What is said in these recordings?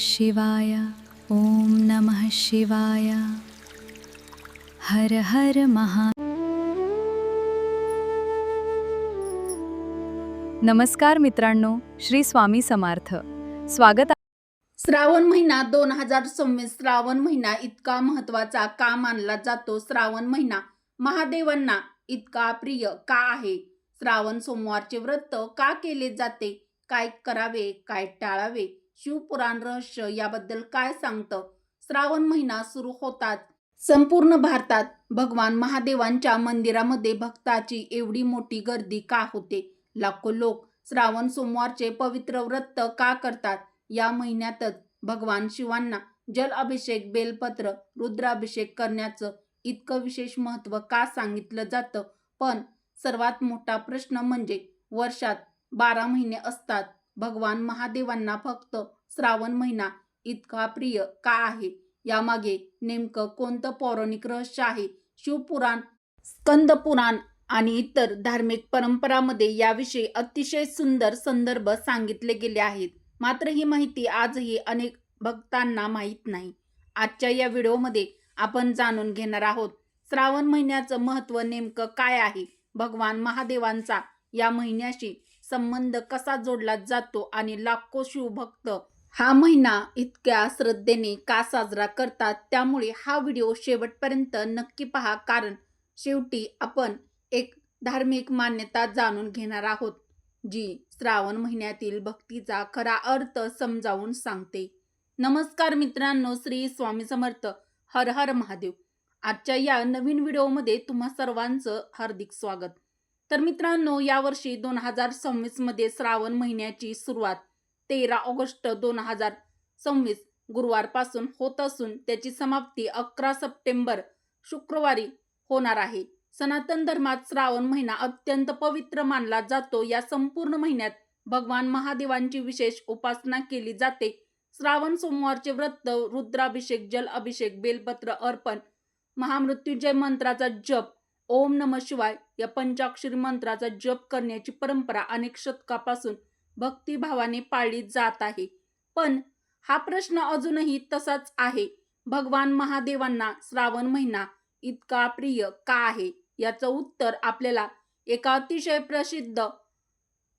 शिवाय ओम नमः शिवाय हर हर महा। नमस्कार मित्रांनो, श्री स्वामी समर्थ। स्वागत श्रावण महिना 2026 श्रावण महिना इतका महत्त्वाचा का मानला जातो? श्रावण महिना महादेवांना इतका प्रिय का आहे? श्रावण सोमवारचे व्रत का केले जाते? काय करावे, काय टाळावे? शिवपुराण रहस्य याबद्दल काय सांगतं? श्रावण महिना सुरू होतात संपूर्ण भारतात भगवान महादेवांच्या मंदिरामध्ये भक्ताची एवढी मोठी गर्दी का होते? लाखो लोक श्रावण सोमवारचे पवित्र व्रत का करतात? या महिन्यातच भगवान शिवांना जल अभिषेक, बेलपत्र, रुद्राभिषेक करण्याचं इतकं विशेष महत्त्व का सांगितलं जातं? पण सर्वात मोठा प्रश्न म्हणजे वर्षात 12 महिने असतात, भगवान महादेवांना फक्त श्रावण महिना इतका प्रिय का आहे? यामागे नेमकं कोणतं पौराणिक रहस्य आहे? शिवपुराण, स्कंदपुराण आणि इतर धार्मिक परंपरांमध्ये याविषयी अतिशय सुंदर संदर्भ सांगितले गेले आहेत. मात्र ही माहिती आजही अनेक भक्तांना माहीत नाही. आजच्या या व्हिडिओमध्ये आपण जाणून घेणार आहोत श्रावण महिन्याचं महत्त्व नेमकं काय आहे, भगवान महादेवांचा या महिन्याशी संबंध कसा जोडला जातो आणि लाखो शिवभक्त हा महिना इतक्या श्रद्धेने का साजरा करतात. त्यामुळे हा व्हिडिओ शेवटपर्यंत नक्की पहा, कारण शेवटी आपण एक धार्मिक मान्यता जाणून घेणार आहोत जी श्रावण महिन्यातील भक्तीचा खरा अर्थ समजावून सांगते. नमस्कार मित्रांनो, श्री स्वामी समर्थ, हर हर महादेव. आजच्या या नवीन व्हिडिओमध्ये तुम्हा सर्वांचं हार्दिक स्वागत. तर मित्रांनो, यावर्षी 2026 मध्ये श्रावण महिन्याची सुरुवात 13 ऑगस्ट 2026 गुरुवारपासून होत असून त्याची समाप्ती 11 सप्टेंबर शुक्रवारी होणार आहे. सनातन धर्मात श्रावण महिना अत्यंत पवित्र मानला जातो. या संपूर्ण महिन्यात भगवान महादेवांची विशेष उपासना केली जाते. श्रावण सोमवारचे व्रत, रुद्राभिषेक, जल अभिषेक, बेलपत्र अर्पण, महामृत्युंजय मंत्राचा जप, ओम नमः शिवाय या पंचाक्षरी मंत्राचा जप करण्याची परंपरा अनेक शतकापासून भक्तिभावाने पाळली जात आहे. पण हा प्रश्न अजूनही तसाच आहे, भगवान महादेवांना श्रावण महिना इतका प्रिय का आहे? याचं उत्तर आपल्याला एका अतिशय प्रसिद्ध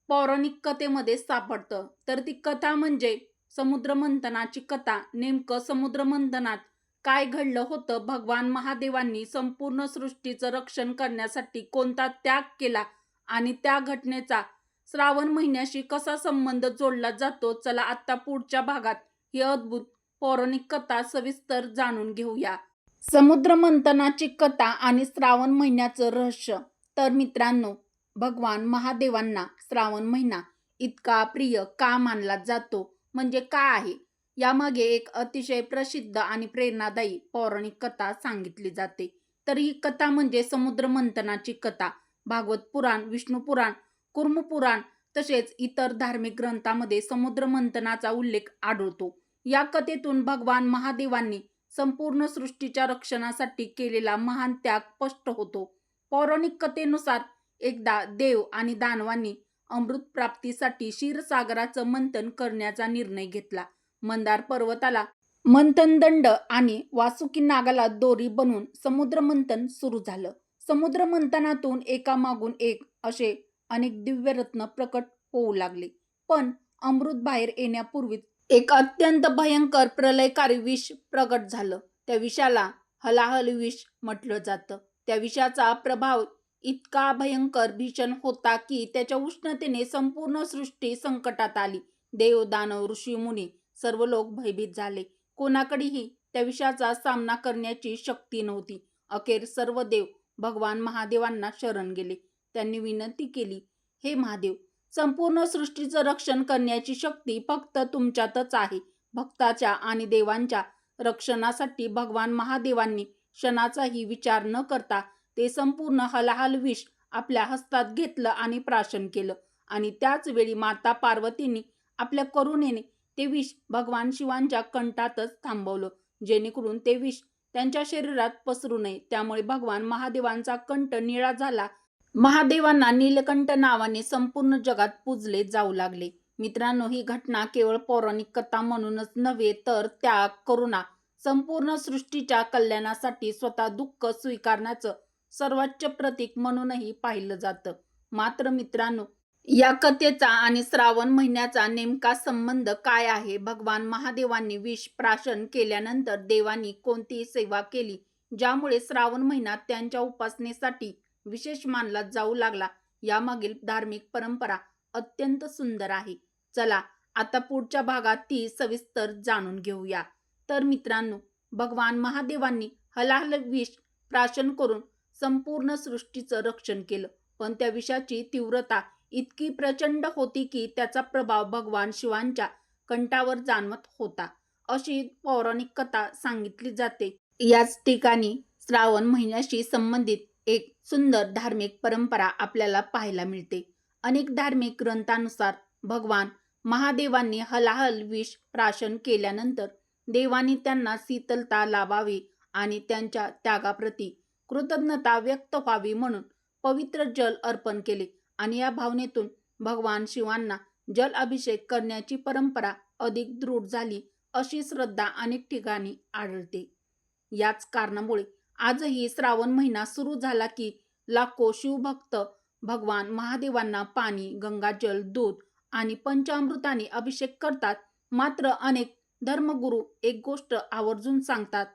पौराणिक कथेमध्ये सापडतं. तर ती कथा म्हणजे समुद्रमंथनाची कथा. नेमकं समुद्रमंथनात काय घडलं होतं? भगवान महादेवांनी संपूर्ण सृष्टीचं रक्षण करण्यासाठी कोणता त्याग केला आणि त्या घटनेचा श्रावण महिन्याशी कसा संबंध जोडला जातो? चला आता पुढच्या भागात ही अद्भुत पौराणिक कथा सविस्तर जाणून घेऊया. समुद्रमंथनाची कथा आणि श्रावण महिन्याचं रहस्य. तर मित्रांनो, भगवान महादेवांना श्रावण महिना इतका प्रिय का मानला जातो, म्हणजे काय आहे? यामागे एक अतिशय प्रसिद्ध आणि प्रेरणादायी पौराणिक कथा सांगितली जाते. तर ही कथा म्हणजे समुद्रमंथनाची कथा. भागवत पुराण, विष्णू पुराण, कुर्म पुराण तसेच इतर धार्मिक ग्रंथांमध्ये समुद्रमंथनाचा उल्लेख आढळतो. या कथेतून भगवान महादेवांनी संपूर्ण सृष्टीच्या रक्षणासाठी केलेला महान त्याग स्पष्ट होतो. पौराणिक कथेनुसार एकदा देव आणि दानवांनी अमृत प्राप्तीसाठी क्षीरसागराचं मंथन करण्याचा निर्णय घेतला. मंदार पर्वताला मंथनदंड आणि वासुकी नागाला दोरी बनवून समुद्रमंथन सुरू झालं. समुद्रमंथनातून एकामागून एक असे अनेक दिव्य रत्न प्रकट होऊ लागले. पण अमृत बाहेर येण्यापूर्वीच एक अत्यंत भयंकर प्रलयकारी विष प्रगट झालं. त्या विषाला हलाहल विष म्हटलं जातं. त्या विषाचा प्रभाव इतका भयंकर भीषण होता की त्याच्या उष्णतेने संपूर्ण सृष्टी संकटात आली. देव, दानव, ऋषी, मुनी सर्व लोक भयभीत झाले. कोणाकडेही त्या विषाचा सामना करण्याची शक्ती नव्हती. अखेर सर्व देव भगवान महादेवांना शरण गेले. त्यांनी विनंती केली, हे महादेव, संपूर्ण सृष्टीचं रक्षण करण्याची शक्ती फक्त तुमच्यातच आहे. भक्ताच्या आणि देवांच्या रक्षणासाठी भगवान महादेवांनी क्षणाचाही विचार न करता ते संपूर्ण हलाहल विष आपल्या हस्तात घेतलं आणि प्राशन केलं. आणि त्याच वेळी माता पार्वतींनी आपल्या करुणेने ते विष भगवान शिवांच्या कंठातच थांबवलं, जेणेकरून ते विष त्यांच्या शरीरात पसरू नये. त्यामुळे भगवान महादेवांचा कंठ निळा झाला. महादेवांना नीलकंठ नावाने संपूर्ण जगात पूजले जाऊ लागले. मित्रांनो, ही घटना केवळ पौराणिक कथा म्हणूनच नव्हे तर त्याग, करुणा, संपूर्ण सृष्टीच्या कल्याणासाठी स्वतः दुःख स्वीकारण्याचं सर्वोच्च प्रतीक म्हणूनही पाहिलं जातं. मात्र मित्रांनो, या कथेचा आणि श्रावण महिन्याचा नेमका संबंध काय आहे? भगवान महादेवांनी विष प्राशन केल्यानंतर देवांनी कोणती सेवा केली ज्यामुळे श्रावण महिना त्यांच्या उपासनेसाठी विशेष मानला जाऊ लागला? यामागील धार्मिक परंपरा अत्यंत सुंदर आहे. चला आता पुढच्या भागात ती सविस्तर जाणून घेऊया. तर मित्रांनो, भगवान महादेवांनी हलाहल विष प्राशन करून संपूर्ण सृष्टीचं रक्षण केलं. पण त्या विषाची तीव्रता इतकी प्रचंड होती की त्याचा प्रभाव भगवान शिवांच्या कंठावर जाणवत होता, अशी पौराणिक कथा सांगितली जाते. याच ठिकाणी श्रावण महिन्याशी संबंधित एक सुंदर धार्मिक परंपरा आपल्याला पाहायला मिळते. अनेक धार्मिक ग्रंथानुसार भगवान महादेवांनी हलाहल विष प्राशन केल्यानंतर देवांनी त्यांना शीतलता लाभावी आणि त्यांच्या त्यागाप्रती कृतज्ञता व्यक्त व्हावी म्हणून पवित्र जल अर्पण केले आणि या भावनेतून भगवान शिवांना जल अभिषेक करण्याची परंपरा अधिक दृढ झाली, अशी श्रद्धा अनेक ठिकाणी आढळते. याच कारणामुळे आजही श्रावण महिना सुरू झाला की लाखो शिवभक्त भगवान महादेवांना पाणी, गंगाजल, दूध आणि पंचामृताने अभिषेक करतात. मात्र अनेक धर्मगुरू एक गोष्ट आवर्जून सांगतात,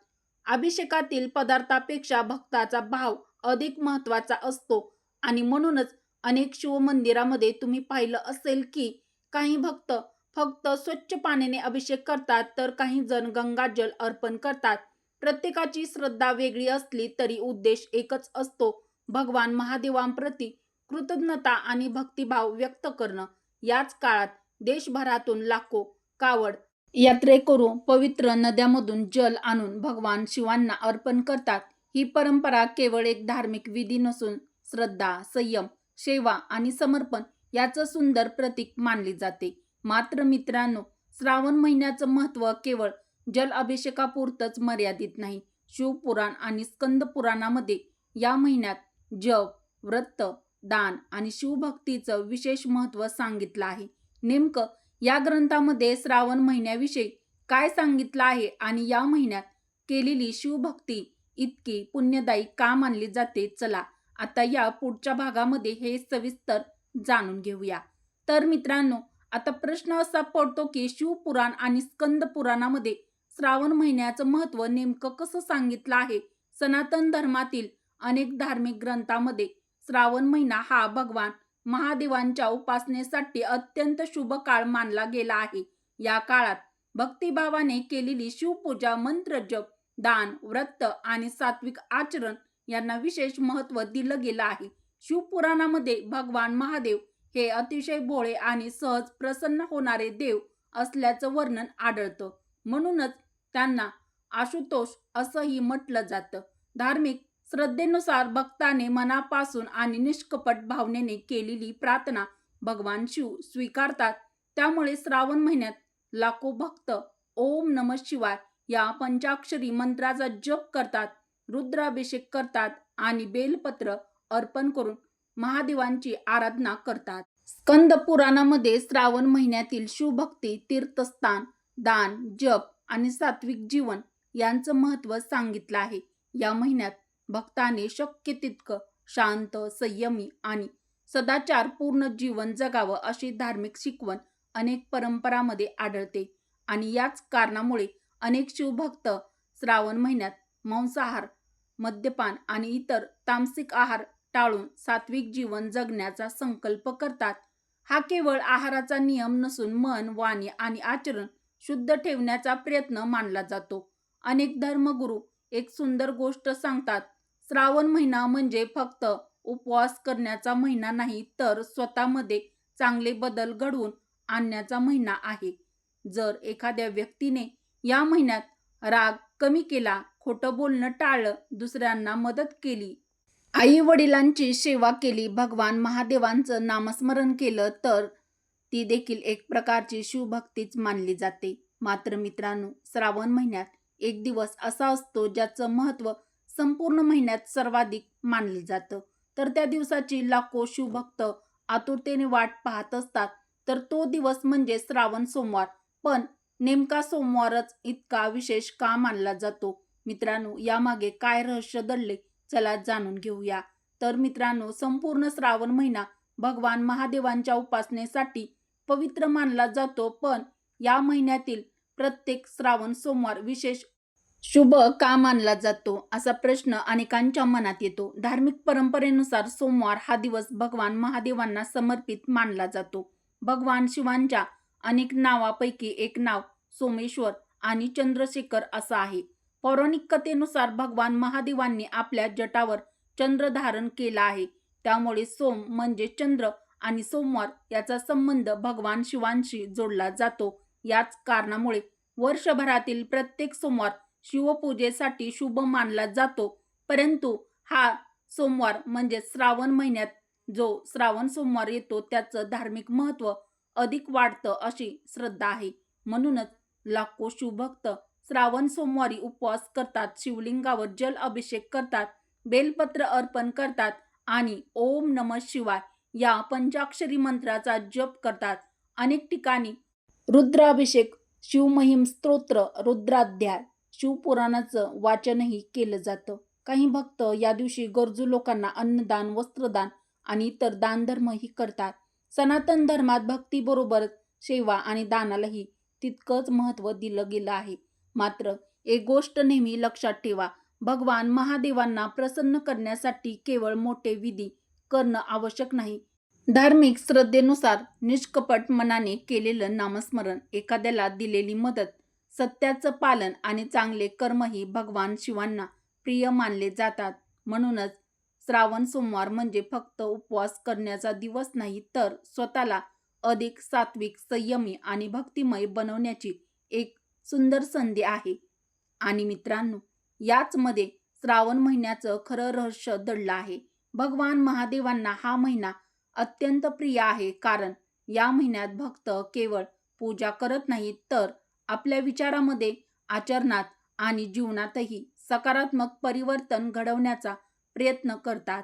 अभिषेकातील पदार्थापेक्षा भक्ताचा भाव अधिक महत्त्वाचा असतो. आणि म्हणूनच अनेक शिवमंदिरामध्ये तुम्ही पाहिलं असेल की काही भक्त फक्त स्वच्छ पाण्याने अभिषेक करतात तर काही जण गंगाजल अर्पण करतात. प्रत्येकाची श्रद्धा वेगळी असली तरी उद्देश एकच असतो, भगवान महादेवांप्रती कृतज्ञता आणि भक्तिभाव व्यक्त करणं. याच काळात देशभरातून लाखो कावड यात्रेकरू पवित्र नद्यांमधून जल आणून भगवान शिवांना अर्पण करतात. ही परंपरा केवळ एक धार्मिक विधी नसून श्रद्धा, संयम, सेवा आणि समर्पण याचं सुंदर प्रतीक मानली जाते. मात्र मित्रांनो, श्रावण महिन्याचं महत्त्व केवळ जल अभिषेकापुरतंच मर्यादित नाही. शिवपुराण आणि स्कंद पुराणामध्ये या महिन्यात जप, व्रत, दान आणि शिवभक्तीचं विशेष महत्त्व सांगितलं आहे. नेमकं या ग्रंथामध्ये श्रावण महिन्याविषयी काय सांगितलं आहे आणि या महिन्यात केलेली शिवभक्ती इतकी पुण्यदायी का मानली जाते? चला आता या पुढच्या भागामध्ये हे सविस्तर जाणून घेऊया. तर मित्रांनो, आता प्रश्न असा पडतो की शिवपुराण आणि स्कंद पुराणामध्ये श्रावण महिन्याचं महत्त्व नेमकं कसं सांगितलं आहे? सनातन धर्मातील अनेक धार्मिक ग्रंथांमध्ये श्रावण महिना हा भगवान महादेवांच्या उपासनेसाठी अत्यंत शुभ काळ मानला गेला आहे. या काळात भक्तिभावाने केलेली शिवपूजा, मंत्रजप, दान, व्रत आणि सात्विक आचरण यांना विशेष महत्त्व दिलं गेलं आहे. शिवपुराणामध्ये भगवान महादेव हे अतिशय भोळे आणि सहज प्रसन्न होणारे देव असल्याचं वर्णन आढळतं. म्हणूनच त्यांना आशुतोष असंही म्हटलं जातं. धार्मिक श्रद्धेनुसार भक्ताने मनापासून आणि निष्कपट भावनेने केलेली प्रार्थना भगवान शिव स्वीकारतात. त्यामुळे श्रावण महिन्यात लाखो भक्त ओम नमः शिवाय या पंचाक्षरी मंत्राचा जप करतात, रुद्राभिषेक करतात आणि बेलपत्र अर्पण करून महादेवांची आराधना करतात. स्कंद पुराणामध्ये श्रावण महिन्यातील शिवभक्ती, तीर्थस्थान, दान, जप आणि सात्विक जीवन यांचं महत्त्व सांगितलं आहे. या महिन्यात भक्ताने शक्य तितकं शांत, संयमी आणि सदाचारपूर्ण जीवन जगावं अशी धार्मिक शिकवण अनेक परंपरांमध्ये आढळते. आणि याच कारणामुळे अनेक शिवभक्त श्रावण महिन्यात मांसाहार, मद्यपान आणि इतर तामसिक आहार टाळून सात्विक जीवन जगण्याचा संकल्प करतात. हा केवळ आहाराचा नियम नसून मन, वाणी आणि आचरण शुद्ध ठेवण्याचा प्रयत्न मानला जातो. अनेक धर्मगुरू एक सुंदर गोष्ट सांगतात, श्रावण महिना म्हणजे फक्त उपवास करण्याचा महिना नाही, तर स्वतःमध्ये चांगले बदल घडवून आणण्याचा महिना आहे. जर एखाद्या व्यक्तीने या महिन्यात राग कमी केला, खोटं बोलणं टाळलं, दुसऱ्यांना मदत केली, आई वडिलांची सेवा केली, भगवान महादेवांचं नामस्मरण केलं, तर ती देखील एक प्रकारची शिवभक्तीच मानली जाते. मात्र मित्रांनो, श्रावण महिन्यात एक दिवस असा असतो ज्याचं महत्त्व संपूर्ण महिन्यात सर्वाधिक मानले जातं. तर त्या दिवसाची लाखो शिवभक्त आतुरतेने वाट पाहत असतात. तर तो दिवस म्हणजे श्रावण सोमवार. पण नेमका सोमवारच इतका विशेष का मानला जातो? मित्रांनो, यामागे काय रहस्य दडले? चला जाणून घेऊया. तर मित्रांनो, संपूर्ण श्रावण महिना भगवान महादेवांच्या उपासनेसाठी पवित्र मानला जातो. पण या महिन्यातील प्रत्येक श्रावण सोमवार विशेष शुभ का मानला जातो, असा प्रश्न अनेकांच्या मनात येतो. धार्मिक परंपरेनुसार सोमवार हा दिवस भगवान महादेवांना समर्पित मानला जातो. भगवान शिवांच्या अनेक नावापैकी एक नाव सोमेश्वर आणि चंद्रशेखर असं आहे. पौराणिक कथेनुसार भगवान महादेवांनी आपल्या जटावर चंद्र धारण केला आहे. त्यामुळे सोम म्हणजे चंद्र आणि सोमवार याचा संबंध भगवान शिवांशी जोडला जातो. याच कारणामुळे वर्षभरातील प्रत्येक सोमवार शिवपूजेसाठी शुभ मानला जातो. परंतु हा सोमवार म्हणजे श्रावण महिन्यात जो श्रावण सोमवार येतो त्याचं धार्मिक महत्त्व अधिक वाढतं अशी श्रद्धा आहे. म्हणूनच लाखो शिवभक्त श्रावण सोमवारी उपवास करतात, शिवलिंगावर जल अभिषेक करतात, बेलपत्र अर्पण करतात आणि ओम नमः शिवाय या पंचाक्षरी मंत्राचा जप करतात. अनेक ठिकाणी रुद्राभिषेक, शिवमहिम स्तोत्र, रुद्राध्याय, शिवपुराणाचं वाचनही केलं जातं. काही भक्त या दिवशी गरजू लोकांना अन्नदान, वस्त्रदान आणि इतर दानधर्मही करतात. सनातन धर्मात भक्तीबरोबरच सेवा आणि दानालाही तितकंच महत्त्व दिलं गेलं आहे. मात्र एक गोष्ट नेहमी लक्षात ठेवा, भगवान महादेवांना प्रसन्न करण्यासाठी केवळ मोठे विधी करणं आवश्यक नाही. धार्मिक श्रद्धेनुसार निष्कपट मनाने केलेलं नामस्मरण, एखाद्याला दिलेली मदत, सत्याचं पालन आणि चांगले कर्मही भगवान शिवांना प्रिय मानले जातात. म्हणूनच श्रावण सोमवार म्हणजे फक्त उपवास करण्याचा दिवस नाही, तर स्वतःला अधिक सात्विक, संयमी आणि भक्तिमय बनवण्याची एक सुंदर संधी आहे. आणि मित्रांनो, याचमध्ये श्रावण महिन्याचं खरं रहस्य दडलं आहे. भगवान महादेवांना हा महिना अत्यंत प्रिय आहे, कारण या महिन्यात भक्त केवळ पूजा करत नाहीत, तर आपल्या विचारामध्ये, आचरणात आणि जीवनातही सकारात्मक परिवर्तन घडवण्याचा प्रयत्न करतात.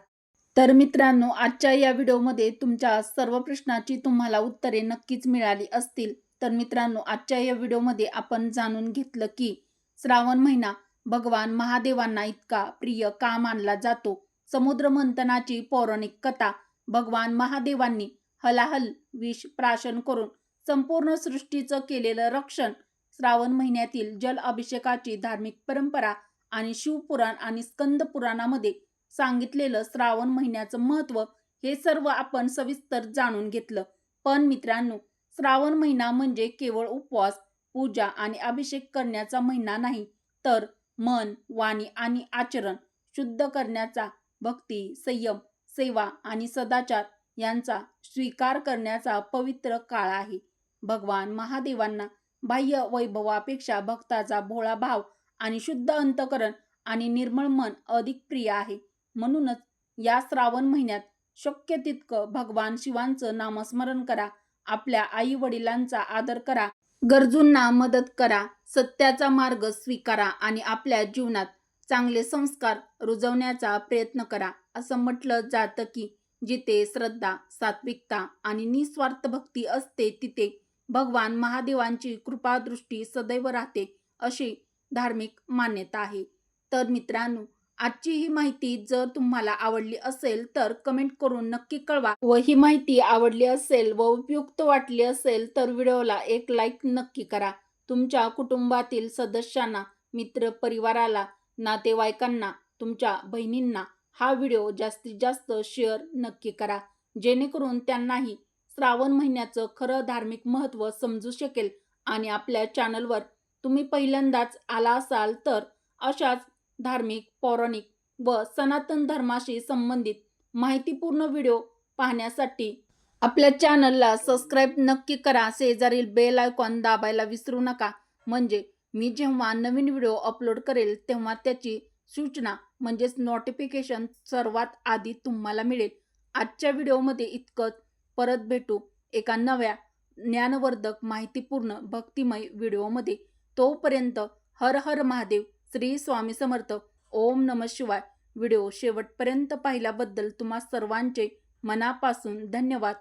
तर मित्रांनो, आजच्या या व्हिडिओमध्ये तुमच्या सर्व प्रश्नाची तुम्हाला उत्तरे नक्कीच मिळाली असतील. तर मित्रांनो, आजच्या या व्हिडिओमध्ये आपण जाणून घेतलं की श्रावण महिना भगवान महादेवांना इतका प्रिय का मानला जातो. समुद्र मंथनाची पौराणिक कथा, भगवान महादेवांनी हलाहल विष प्राशन करून संपूर्ण सृष्टीचं केलेलं रक्षण, श्रावण महिन्यातील जल अभिषेकाची धार्मिक परंपरा आणि शिवपुराण आणि स्कंद पुराणामध्ये सांगितलेलं श्रावण महिन्याचं महत्त्व, हे सर्व आपण सविस्तर जाणून घेतलं. पण मित्रांनो, श्रावण महिना म्हणजे केवळ उपवास, पूजा आणि अभिषेक करण्याचा महिना नाही, तर मन, वाणी आणि आचरण शुद्ध करण्याचा, भक्ती, संयम, सेवा आणि सदाचार यांचा स्वीकार करण्याचा पवित्र काळ आहे. भगवान महादेवांना बाह्य वैभवापेक्षा भक्ताचा भोळा भाव आणि शुद्ध अंतकरण आणि निर्मळ मन अधिक प्रिय आहे. म्हणूनच या श्रावण महिन्यात शक्य तितकं भगवान शिवांचं नामस्मरण करा, आपल्या आई वडिलांचा आदर करा, गरजूंना मदत करा, सत्याचा मार्ग स्वीकारा आणि आपल्या जीवनात चांगले संस्कार रुजवण्याचा प्रयत्न करा. असं म्हटलं जातं की जिथे श्रद्धा, सात्विकता आणि निस्वार्थ भक्ती असते, तिथे भगवान महादेवांची कृपादृष्टी सदैव राहते, अशी धार्मिक मान्यता आहे. तर मित्रांनो, आजची ही माहिती जर तुम्हाला आवडली असेल तर कमेंट करून नक्की कळवा. व ही माहिती आवडली असेल व उपयुक्त वाटली असेल तर व्हिडिओला एक लाईक नक्की करा. तुमच्या कुटुंबातील सदस्यांना, मित्र परिवाराला, नातेवाईकांना, तुमच्या बहिणींना हा व्हिडिओ जास्तीत जास्त शेअर नक्की करा, जेणेकरून त्यांनाही श्रावण महिन्याचं खरं धार्मिक महत्त्व समजू शकेल. आणि आपल्या चॅनलवर तुम्ही पहिल्यांदाच आला असाल तर अशाच धार्मिक, पौराणिक व सनातन धर्माशी संबंधित माहितीपूर्ण व्हिडिओ पाहण्यासाठी आपल्या चॅनलला सबस्क्राईब नक्की करा. शेजारील बेल आयकॉन दाबायला विसरू नका, म्हणजे मी जेव्हा नवीन व्हिडिओ अपलोड करेल तेव्हा त्याची सूचना म्हणजेच नोटिफिकेशन सर्वात आधी तुम्हाला मिळेल. आजच्या व्हिडिओमध्ये इतकंच. परत भेटू एका नव्या ज्ञानवर्धक, माहितीपूर्ण, भक्तिमय व्हिडिओमध्ये. तोपर्यंत हर हर महादेव, श्री स्वामी समर्थ, ओम नमः शिवाय. व्हिडिओ शेवटपर्यंत पाहिल्याबद्दल तुम्हा सर्वांचे मनापासून धन्यवाद.